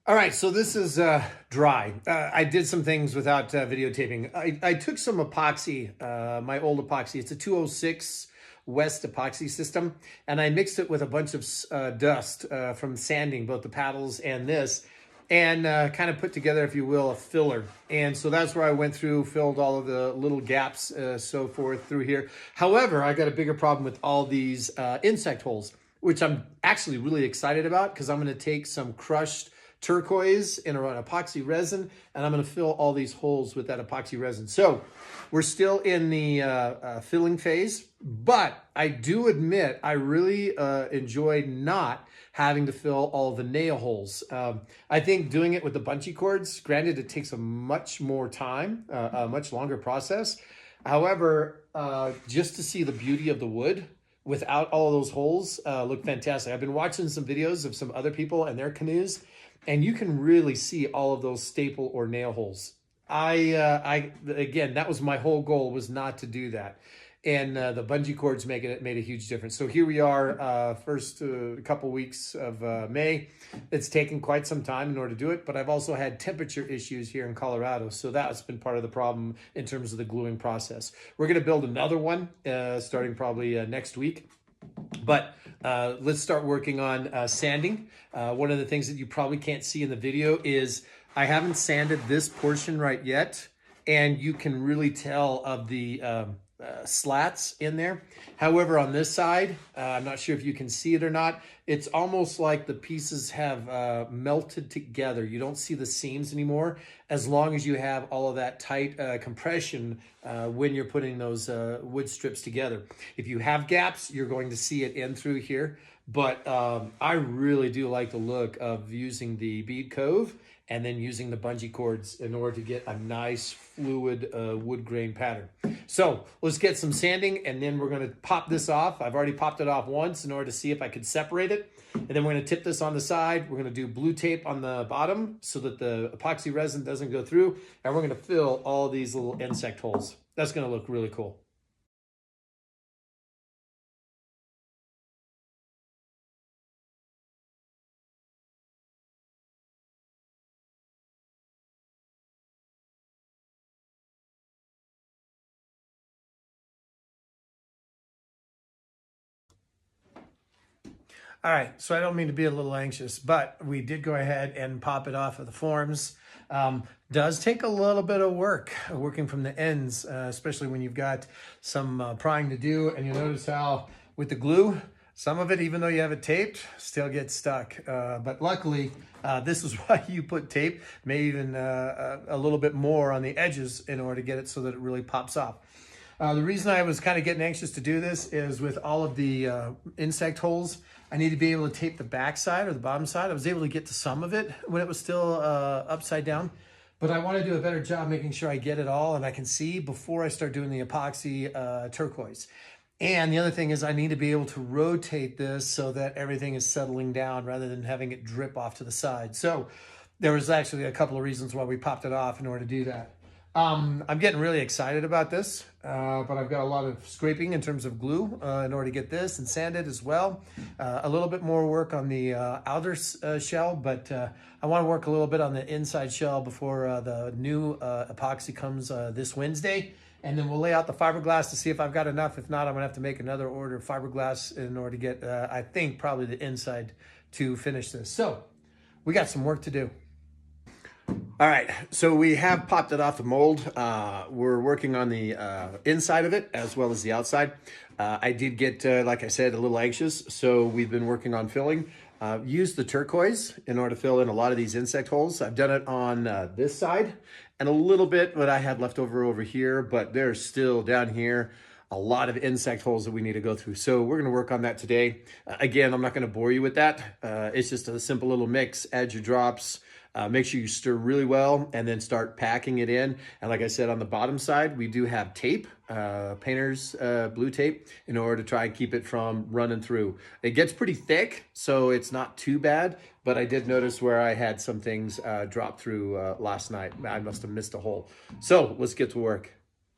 All right, so this is dry. I did some things without videotaping. I took some epoxy, my old epoxy. It's a 206 West epoxy system, and I mixed it with a bunch of dust from sanding both the paddles and this, and kind of put together, if you will, a filler. And so that's where I went through, filled all of the little gaps, so forth through here. However, I got a bigger problem with all these insect holes, which I'm actually really excited about because I'm going to take some crushed turquoise in an epoxy resin, and I'm going to fill all these holes with that epoxy resin. So we're still in the filling phase, but I do admit I really enjoyed not having to fill all the nail holes. I think doing it with the bungee cords, granted it takes a much more time, a much longer process. However, just to see the beauty of the wood without all of those holes look fantastic. I've been watching some videos of some other people and their canoes, and you can really see all of those staple or nail holes. Again, that was my whole goal, was not to do that. And the bungee cords made a huge difference. So here we are, first couple weeks of May. It's taken quite some time in order to do it, but I've also had temperature issues here in Colorado. So that's been part of the problem in terms of the gluing process. We're gonna build another one starting probably next week. But let's start working on sanding. One of the things that you probably can't see in the video is I haven't sanded this portion right yet, and you can really tell of the slats in there. However, on this side, I'm not sure if you can see it or not, it's almost like the pieces have melted together. You don't see the seams anymore, as long as you have all of that tight compression when you're putting those wood strips together. If you have gaps, you're going to see it in through here. But I really do like the look of using the bead cove and then using the bungee cords in order to get a nice fluid wood grain pattern. So let's get some sanding, and then we're gonna pop this off. I've already popped it off once in order to see if I could separate it. And then we're gonna tip this on the side. We're gonna do blue tape on the bottom so that the epoxy resin doesn't go through. And we're gonna fill all these little insect holes. That's gonna look really cool. All right, so I don't mean to be a little anxious, but we did go ahead and pop it off of the forms. Does take a little bit of work, working from the ends, especially when you've got some prying to do. And you notice how with the glue, some of it, even though you have it taped, still gets stuck. But luckily, this is why you put tape, maybe even a little bit more on the edges in order to get it so that it really pops off. The reason I was kind of getting anxious to do this is with all of the insect holes, I need to be able to tape the back side or the bottom side. I was able to get to some of it when it was still upside down, but I want to do a better job making sure I get it all and I can see before I start doing the epoxy turquoise. And the other thing is I need to be able to rotate this so that everything is settling down rather than having it drip off to the side. So there was actually a couple of reasons why we popped it off in order to do that. I'm getting really excited about this, but I've got a lot of scraping in terms of glue in order to get this and sand it as well. A little bit more work on the outer shell, but I want to work a little bit on the inside shell before the new epoxy comes this Wednesday. And then we'll lay out the fiberglass to see if I've got enough. If not, I'm gonna have to make another order of fiberglass in order to get, I think, probably the inside to finish this. So we got some work to do. All right, so we have popped it off the mold. We're working on the inside of it as well as the outside. I did get, like I said, a little anxious, so we've been working on filling. Used the turquoise in order to fill in a lot of these insect holes. I've done it on this side and a little bit what I had left over here, but there's still down here a lot of insect holes that we need to go through. So we're gonna work on that today. Again, I'm not gonna bore you with that. It's just a simple little mix, add your drops, make sure you stir really well and then start packing it in. And like I said, on the bottom side, we do have tape, painter's blue tape, in order to try and keep it from running through. It gets pretty thick, so it's not too bad, but I did notice where I had some things drop through last night. I must have missed a hole. So let's get to work.